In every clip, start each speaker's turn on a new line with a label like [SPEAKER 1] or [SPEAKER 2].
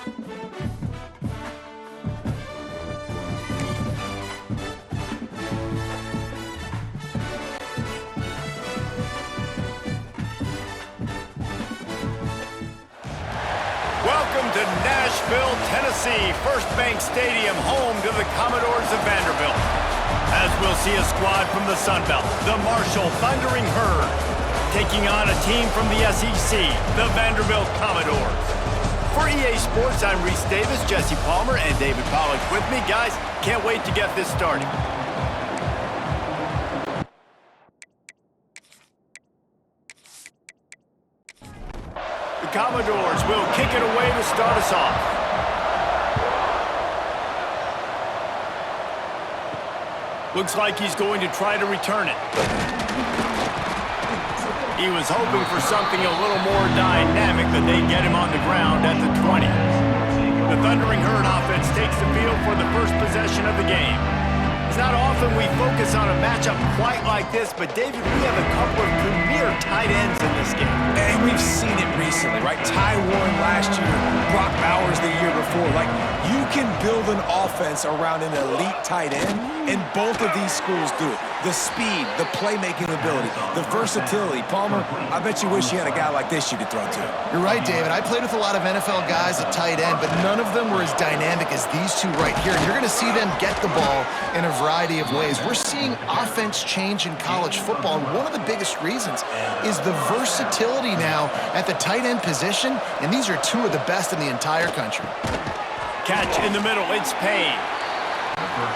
[SPEAKER 1] Welcome to Nashville, Tennessee, First Bank Stadium, home to the Commodores of Vanderbilt. As we'll see a squad from the Sun Belt, the Marshal Thundering Herd, taking on a team from the SEC, the Vanderbilt Commodores. For EA Sports, I'm Reese Davis, Jesse Palmer, and David Pollack with me. Guys, can't wait to get this started. The Commodores will kick it away to start us off. Looks like he's going to try to return it. He was hoping for something a little more dynamic, but they get him on the ground at the 20. The Thundering Herd offense takes the field for the first possession of the game. It's not often we focus on a matchup quite like this, but David, we have a couple of premier tight ends in this game.
[SPEAKER 2] And we've seen it recently, right? Ty Warren last year, Brock Bowers the year before. Like, you can build an offense around an elite tight end, and both of these schools do it. The speed, the playmaking ability, the versatility. Palmer, I bet you wish you had a guy like this you could throw to.
[SPEAKER 3] You're right, David. I played with a lot of NFL guys at tight end, but none of them were as dynamic as these two right here. And you're going to see them get the ball in a variety of ways. We're seeing offense change in college football, and one of the biggest reasons is the versatility now at the tight end position, and these are two of the best in the entire country.
[SPEAKER 1] Catch in the middle, it's Payne.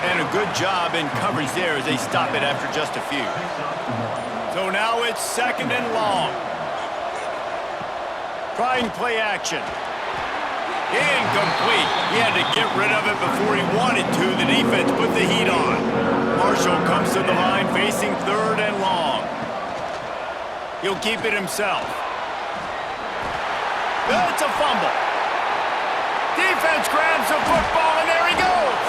[SPEAKER 1] And a good job in coverage there as they stop it after just a few. So now it's second and long. Trying play action. Incomplete. He had to get rid of it before he wanted to. The defense put the heat on. Marshall comes to the line facing third and long. He'll keep it himself. That's a fumble. Defense grabs the football, and there he goes.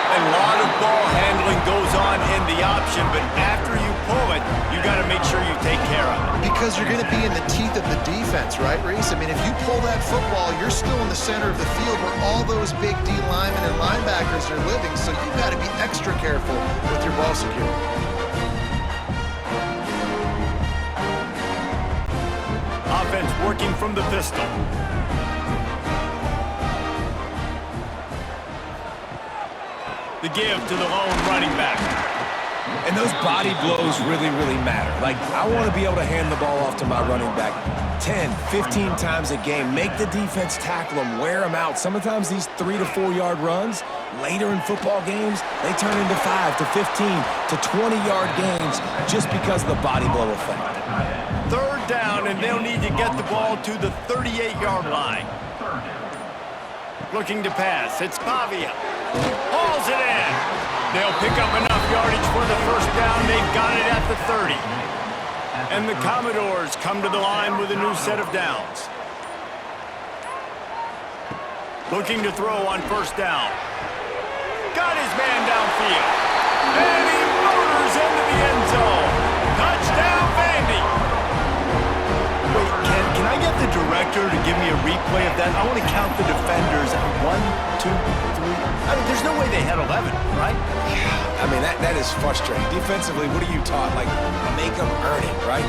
[SPEAKER 1] A lot of ball handling goes on in the option, but after you pull it, you got to make sure you take care of it.
[SPEAKER 3] Because you're going to be in the teeth of the defense, right, Reese? I mean, if you pull that football, you're still in the center of the field where all those big D linemen and linebackers are living, so you've got to be extra careful with your ball security.
[SPEAKER 1] Offense working from the pistol. The give to the lone running back.
[SPEAKER 2] And those body blows really, really matter. Like, I want to be able to hand the ball off to my running back 10, 15 times a game. Make the defense tackle them, wear them out. Sometimes these 3 to 4 yard runs, later in football games, they turn into 5 to 15 to 20-yard games just because of the body blow effect.
[SPEAKER 1] Third down, and they'll need to get the ball to the 38-yard line. Looking to pass. It's Pavia. Hauls it in. They'll pick up enough yardage for the first down. They've got it at the 30. And the Commodores come to the line with a new set of downs. Looking to throw on first down. Got his man downfield. And he motors into the end zone. Touchdown, Vandy. Wait, can I get the director to give me a replay of that? I want to count the defenders. 1, 2, 3. I mean, there's no way they had 11, right?
[SPEAKER 2] Yeah, I mean, that is frustrating. Defensively, what are you taught? Like, make them earn it, right?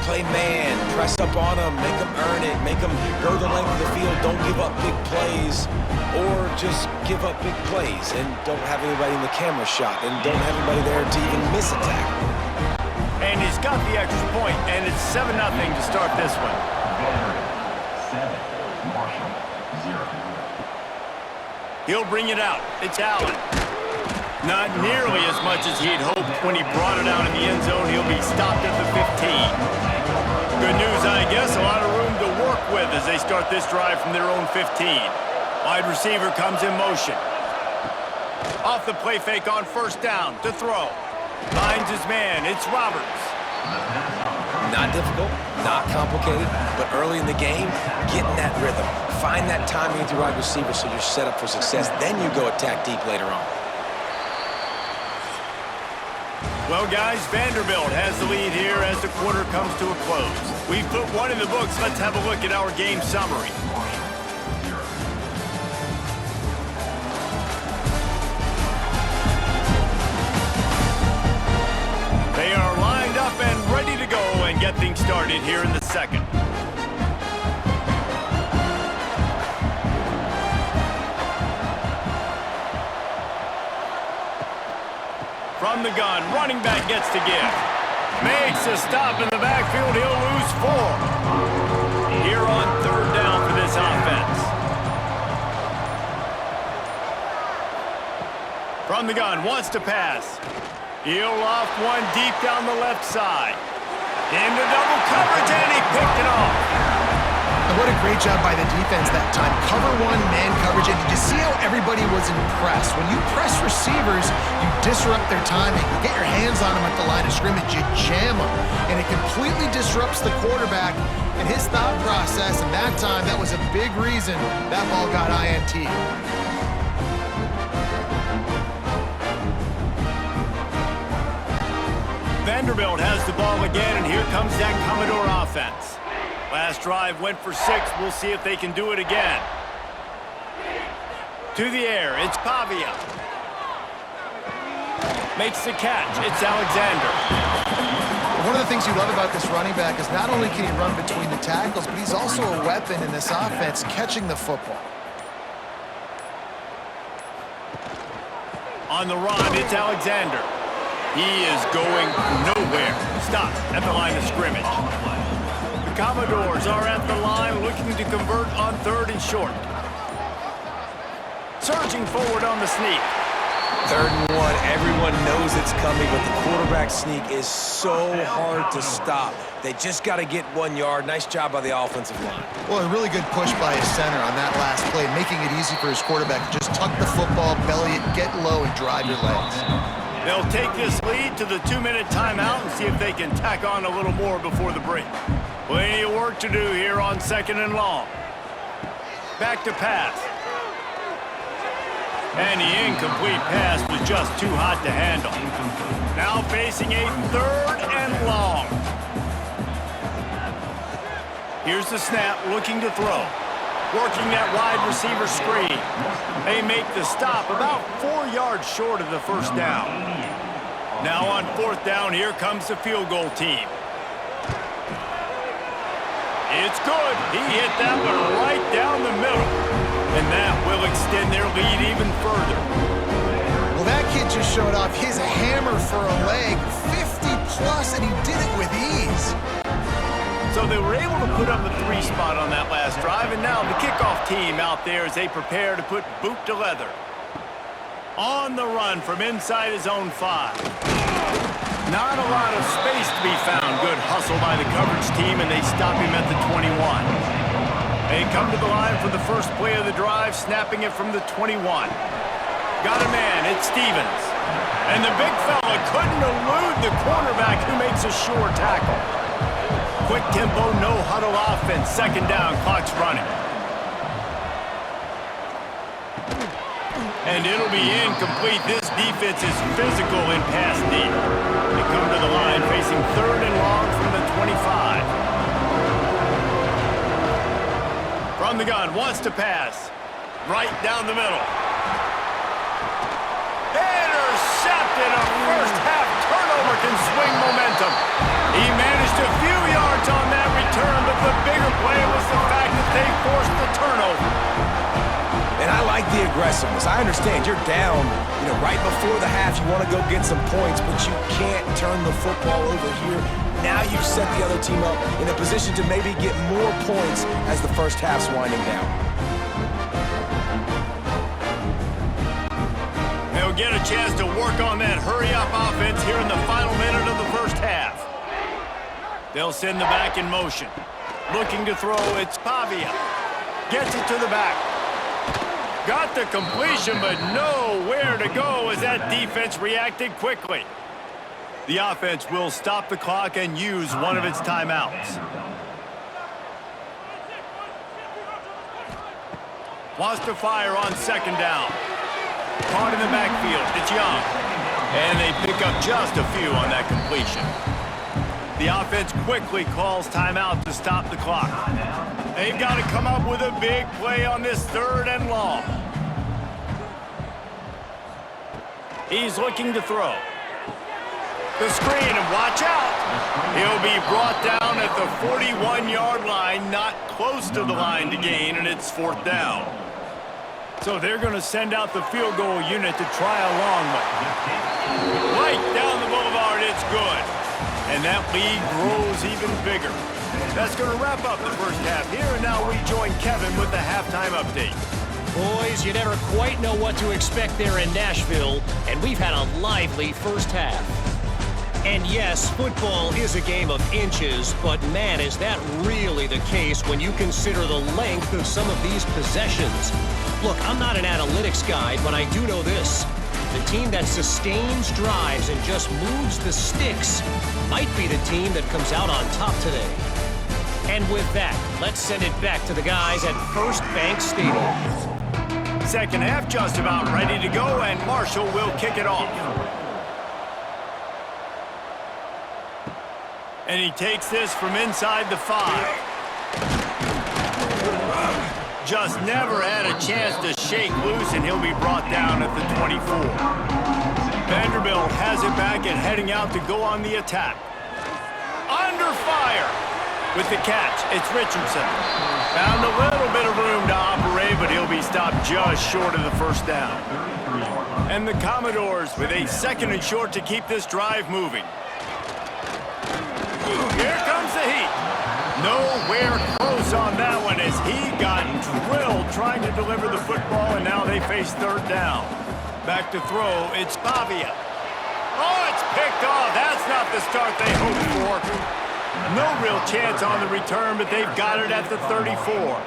[SPEAKER 2] Play man, press up on them, make them earn it, make them go the length of the field, don't give up big plays, or just give up big plays and don't have anybody in the camera shot and don't have anybody there to even miss a tackle.
[SPEAKER 1] And he's got the extra point, and it's 7-0 to start this one.
[SPEAKER 4] 7, Marshal, 0.
[SPEAKER 1] He'll bring it out. It's Allen. Not nearly as much as he'd hoped when he brought it out in the end zone. He'll be stopped at the 15. Good news, I guess. A lot of room to work with as they start this drive from their own 15. Wide receiver comes in motion. Off the play fake on first down to throw. Finds his man. It's Roberts.
[SPEAKER 2] Not difficult, not complicated, but early in the game, get in that rhythm. Find that timing with your wide receiver so you're set up for success. Then you go attack deep later on.
[SPEAKER 1] Well, guys, Vanderbilt has the lead here as the quarter comes to a close. We've put one in the books. Let's have a look at our game summary. started here in the second. From the gun, running back gets to give. Makes a stop in the backfield. He'll lose 4. Here on third down for this offense. From the gun, wants to pass. He'll loft one deep down the left side. Into double coverage, and he picked it off.
[SPEAKER 3] And what a great job by the defense that time. Cover one, man coverage, and did you see how everybody was impressed? When you press receivers, you disrupt their timing. You get your hands on them at the line of scrimmage, you jam them, and it completely disrupts the quarterback and his thought process, and that time, that was a big reason that ball got INT.
[SPEAKER 1] Vanderbilt has the ball again, and here comes that Commodore offense. Last drive went for 6. We'll see if they can do it again. To the air, it's Pavia. Makes the catch. It's Alexander.
[SPEAKER 3] One of the things you love about this running back is not only can he run between the tackles, but he's also a weapon in this offense, catching the football.
[SPEAKER 1] On the run, it's Alexander. He is going nowhere. Stop at the line of scrimmage. The Commodores are at the line looking to convert on 3rd and short. Surging forward on the sneak.
[SPEAKER 2] 3rd and 1, everyone knows it's coming, but the quarterback sneak is so hard to stop. They just got to get 1 yard. Nice job by the offensive line.
[SPEAKER 3] Well, a really good push by his center on that last play, making it easy for his quarterback to just tuck the football, belly it, get low, and drive your legs.
[SPEAKER 1] They'll take this lead to the 2-minute timeout and see if they can tack on a little more before the break. Plenty of work to do here on 2nd and long. Back to pass. And the incomplete pass was just too hot to handle. Now facing a 3rd and long. Here's the snap, looking to throw. Working that wide receiver screen. They make the stop about 4 yards short of the first down. Now on 4th down, here comes the field goal team. It's good. He hit that one right down the middle. And that will extend their lead even further.
[SPEAKER 3] Well, that kid just showed off his hammer for a leg, 50+, and he did it with ease.
[SPEAKER 1] So they were able to put up a 3 spot on that last drive, and now the kickoff team out there as they prepare to put boot to leather. On the run from inside his own 5. Not a lot of space to be found. Good hustle by the coverage team, and they stop him at the 21. They come to the line for the first play of the drive, snapping it from the 21. Got a man, it's Stevens. And the big fella couldn't elude the cornerback who makes a sure tackle. Quick tempo, no huddle offense. 2nd down, clock's running. And it'll be incomplete. This defense is physical in pass deep. They come to the line facing 3rd and long from the 25. From the gun, wants to pass. Right down the middle. Intercepted. A first-half turnover can swing momentum. He managed a few yards on that return, but the bigger play was the fact that they forced the turnover.
[SPEAKER 2] And I like the aggressiveness. I understand you're down, right before the half. You want to go get some points, but you can't turn the football over here. Now you've set the other team up in a position to maybe get more points as the first half's winding down.
[SPEAKER 1] They'll get a chance to work on that hurry-up offense here in the final minute of the first half. They'll send the back in motion. Looking to throw, it's Pavia. Gets it to the back. Got the completion, but nowhere to go as that defense reacted quickly. The offense will stop the clock and use one of its timeouts. Wants to fire on 2nd down. Caught in the backfield, it's Young. And they pick up just a few on that completion. The offense quickly calls timeout to stop the clock. They've got to come up with a big play on this 3rd and long. He's looking to throw. The screen, and watch out. He'll be brought down at the 41-yard line, not close to the line to gain, and it's 4th down. So they're going to send out the field goal unit to try a long one. Right down the boulevard, it's good. And that lead grows even bigger. That's going to wrap up the first half here, and now we join Kevin with the halftime update.
[SPEAKER 5] Boys, you never quite know what to expect there in Nashville, and we've had a lively first half. And yes, football is a game of inches, but man, is that really the case when you consider the length of some of these possessions. Look, I'm not an analytics guy, but I do know this. The team that sustains drives and just moves the sticks might be the team that comes out on top today. And with that, let's send it back to the guys at First Bank Stadium.
[SPEAKER 1] Second half just about ready to go, and Marshall will kick it off. And he takes this from inside the 5. Just never had a chance to shake loose, and he'll be brought down at the 24. Vanderbilt has it back and heading out to go on the attack. Under fire with the catch. It's Richardson. Found a little bit of room to operate, but he'll be stopped just short of the first down. And the Commodores with a 2nd and short to keep this drive moving. Here comes the heat. Nowhere close on that one as he got drilled trying to deliver the football, and now they face 3rd down. Back to throw, it's Pavia. Oh, it's picked off. That's not the start they hoped for. No real chance on the return, but they've got it at the 34.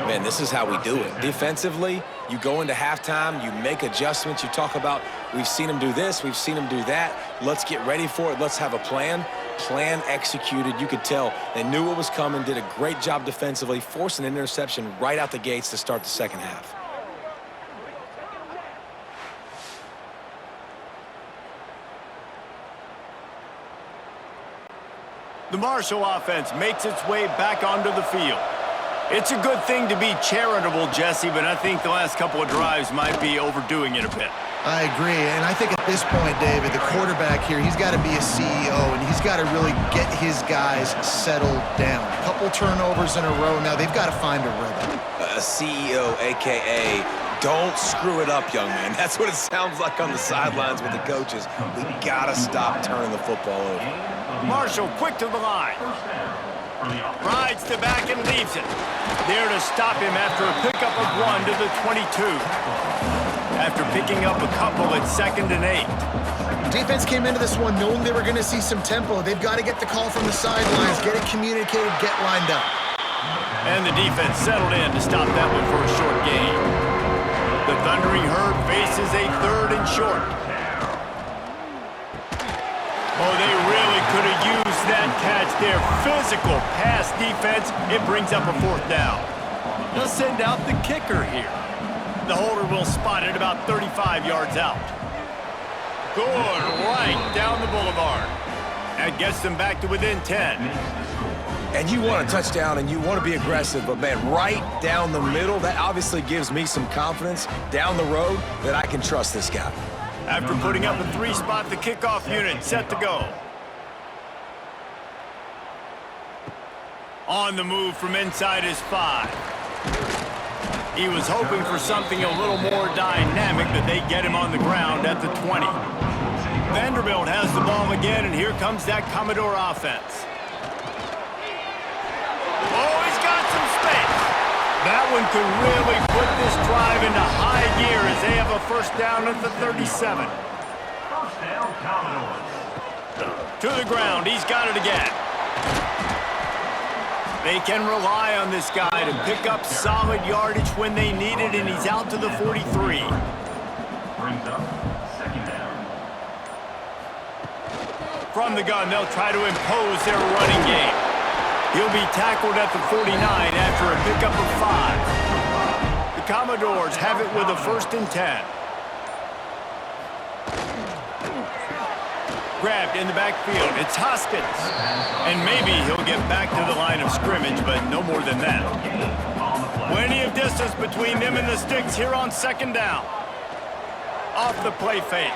[SPEAKER 2] Man, this is how we do it. Defensively, you go into halftime, you make adjustments, you talk about, we've seen them do this, we've seen them do that. Let's get ready for it. Let's have a plan. Plan executed. You could tell they knew what was coming, did a great job defensively, forced an interception right out the gates to start the second half.
[SPEAKER 1] The Marshall offense makes its way back onto the field. It's a good thing to be charitable, Jesse, but I think the last couple of drives might be overdoing it a bit.
[SPEAKER 3] I agree, and I think at this point, David, the quarterback here, he's got to be a CEO, and he's got to really get his guys settled down. A couple turnovers in a row now. They've got to find a rhythm.
[SPEAKER 2] A CEO, a.k.a. don't screw it up, young man. That's what it sounds like on the sidelines with the coaches. We got to stop turning the football over.
[SPEAKER 1] Marshall quick to the line. Rides to back and leaves it. There to stop him after a pickup of 1 to the 22. After picking up a couple at 2nd and 8.
[SPEAKER 3] Defense came into this one knowing they were going to see some tempo. They've got to get the call from the sidelines, get it communicated, get lined up.
[SPEAKER 1] And the defense settled in to stop that one for a short gain. The Thundering Herd faces a 3rd and short. Oh, they really could have used that catch there. Physical pass defense. It brings up a 4th down. They'll send out the kicker here. The holder will spot it about 35 yards out. Good, right down the boulevard. That gets them back to within 10.
[SPEAKER 2] And you want a touchdown and you want to be aggressive, but man, right down the middle, that obviously gives me some confidence down the road that I can trust this guy.
[SPEAKER 1] After putting up a 3-spot, the kickoff unit set to go. On the move from inside his 5. He was hoping for something a little more dynamic, but they get him on the ground at the 20. Vanderbilt has the ball again, and here comes that Commodore offense. Oh, he's got some space. That one could really put this drive into high gear as they have a 1st down at the 37.
[SPEAKER 4] First down, Commodores.
[SPEAKER 1] To the ground, he's got it again. They can rely on this guy to pick up solid yardage when they need it, and he's out to the 43.
[SPEAKER 4] Brings up 2nd down.
[SPEAKER 1] From the gun, they'll try to impose their running game. He'll be tackled at the 49 after a pickup of 5. The Commodores have it with a 1st and 10. Grabbed in the backfield. It's Hoskins. And maybe he'll get back to the line of scrimmage, but no more than that. Plenty of distance between them and the sticks here on 2nd down. Off the play fake.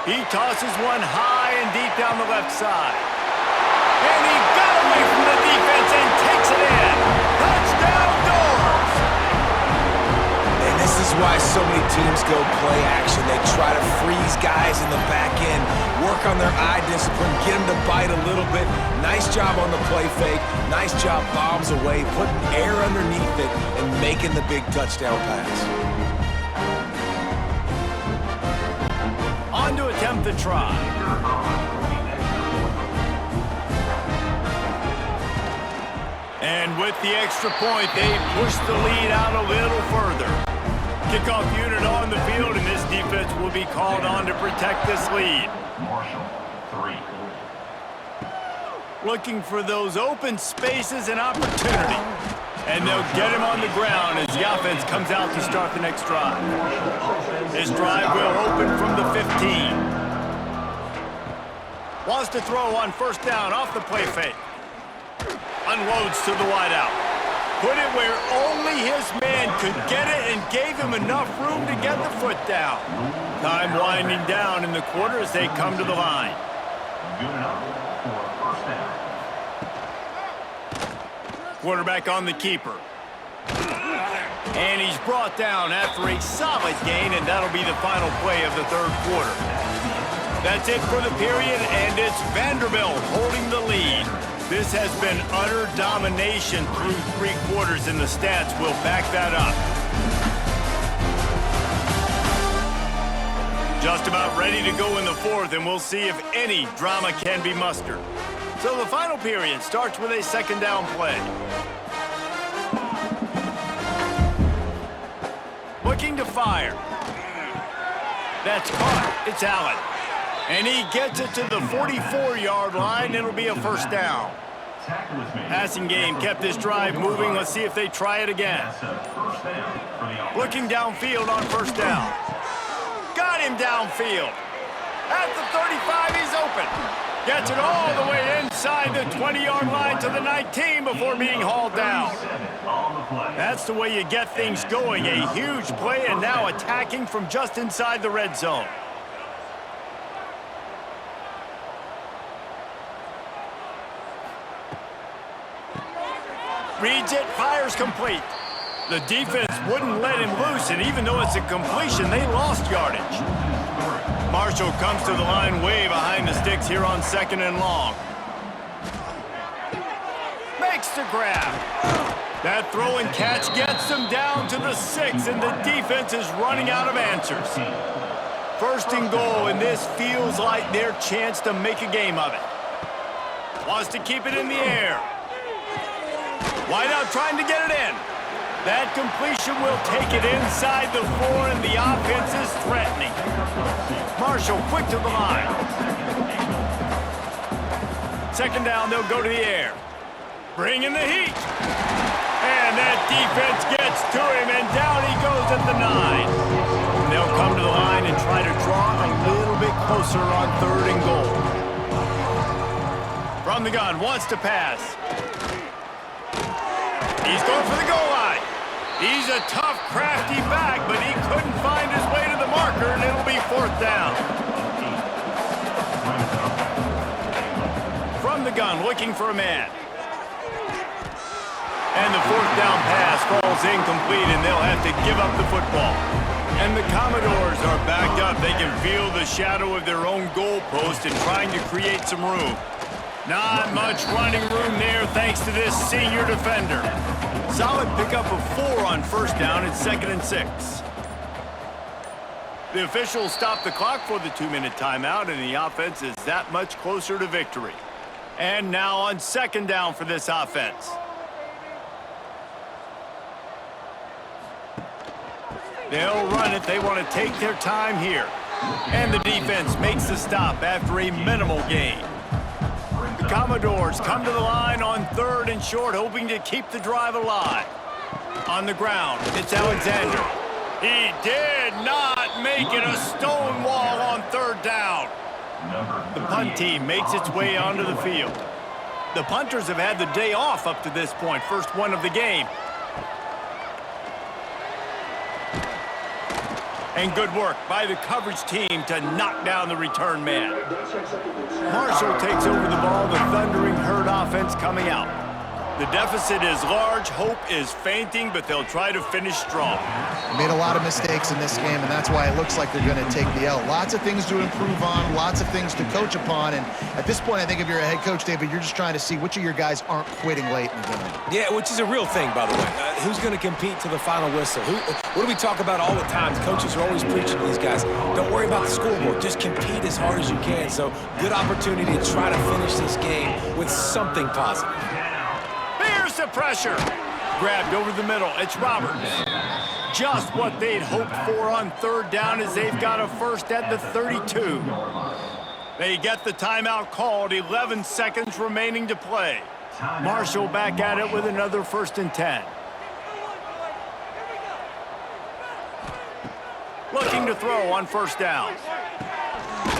[SPEAKER 1] He tosses one high and deep down the left side. And he got away from the defense and takes it in. Touchdown, Doors!
[SPEAKER 2] And this is why so many teams go play action. They try to freeze guys in the back end, work on their eye discipline, get them to bite a little bit. Nice job on the play fake. Nice job bombs away, putting air underneath it, and making the big touchdown pass.
[SPEAKER 1] On to attempt the try. And with the extra point, they push the lead out a little further. Kickoff unit on the field, and this defense will be called on to protect this lead.
[SPEAKER 4] Marshal, 3.
[SPEAKER 1] Looking for those open spaces and opportunity. And they'll get him on the ground as the offense comes out to start the next drive. This drive will open from the 15. Wants to throw on first down off the play fake. Unloads to the wideout. Put it where only his man could get it and gave him enough room to get the foot down. Time winding down in the quarter as they come to the line.
[SPEAKER 4] Good enough for a first down.
[SPEAKER 1] Quarterback on the keeper. And he's brought down after a solid gain, and that'll be the final play of the third quarter. That's it for the period, and it's Vanderbilt holding the lead. This has been utter domination through 3 quarters, and the stats will back that up. Just about ready to go in the fourth, and we'll see if any drama can be mustered. So the final period starts with a second down play. Looking to fire. That's caught. It's Allen. And he gets it to the 44-yard line. It'll be a first down. Passing game kept this drive moving. Let's see if they try it again. Looking downfield on first down. Got him downfield. At the 35, he's open. Gets it all the way inside the 20-yard line to the 19 before being hauled down. That's the way you get things going. A huge play, and now attacking from just inside the red zone. Reads it, fires complete. The defense wouldn't let him loose, and even though it's a completion, they lost yardage. Marshal comes to the line way behind the sticks here on second and long. Makes the grab. That throw and catch gets them down to the 6, and the defense is running out of answers. First and goal, and this feels like their chance to make a game of it. Wants to keep it in the air. Wideout trying to get it in. That completion will take it inside the 4, and the offense is threatening. Marshal quick to the line. Second down, they'll go to the air. Bring in the heat. And that defense gets to him, and down he goes at the 9. They'll come to the line and try to draw a little bit closer on third and goal. From the gun, wants to pass. He's going for the goal line. He's a tough, crafty back, but he couldn't find his way to the marker, and it'll be fourth down. From the gun, looking for a man. And the fourth down pass falls incomplete, and they'll have to give up the football. And the Commodores are backed up. They can feel the shadow of their own goalpost and trying to create some room. Not much running room there thanks to this senior defender. Solid pickup of 4 on first down. It's 2nd and 6. The officials stop the clock for the 2-minute timeout, and the offense is that much closer to victory. And now on second down for this offense. They'll run it. They want to take their time here. And the defense makes the stop after a minimal gain. The Commodores come to the line on third and short, hoping to keep the drive alive. On the ground, it's Alexander. He did not make it a stone wall on third down. The punt team makes its way onto the field. The punters have had the day off up to this point, first one of the game. And good work by the coverage team to knock down the return man. Marshall takes over the ball, the Thundering Herd offense coming out. The deficit is large, hope is fainting, but they'll try to finish strong.
[SPEAKER 3] They made a lot of mistakes in this game, and that's why it looks like they're going to take the L. Lots of things to improve on, lots of things to coach upon, and at this point, I think if you're a head coach, David, you're just trying to see which of your guys aren't quitting late in the game.
[SPEAKER 2] Yeah, which is a real thing, by the way. Who's going to compete to the final whistle? What do we talk about all the time? Coaches are always preaching to these guys. Don't worry about the scoreboard. Just compete as hard as you can. So, good opportunity to try to finish this game with something positive.
[SPEAKER 1] Here's the pressure. Grabbed over the middle. It's Roberts. Just what they'd hoped for on third down as they've got a first at the 32. They get the timeout called. 11 seconds remaining to play. Marshall back at it with another 1st and 10. Looking to throw on 1st down.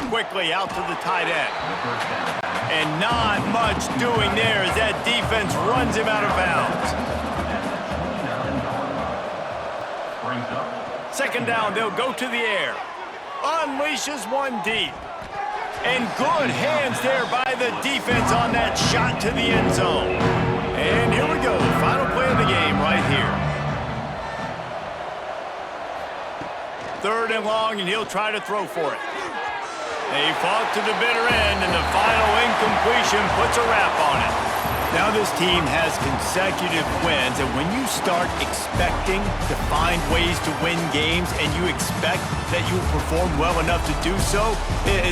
[SPEAKER 1] Quickly out to the tight end. And not much doing there as that defense runs him out of bounds. 2nd down, they'll go to the air. Unleashes one deep. And good hands there by the defense on that shot to the end zone. And here we go, final play of the game right here. 3rd and long, and he'll try to throw for it. They fought to the bitter end, and the final incompletion puts a wrap on it. Now this team has consecutive wins, and when you start expecting to find ways to win games and you expect that you will perform well enough to do so,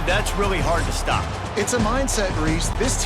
[SPEAKER 1] that's really hard to stop.
[SPEAKER 3] It's a mindset, Reese. This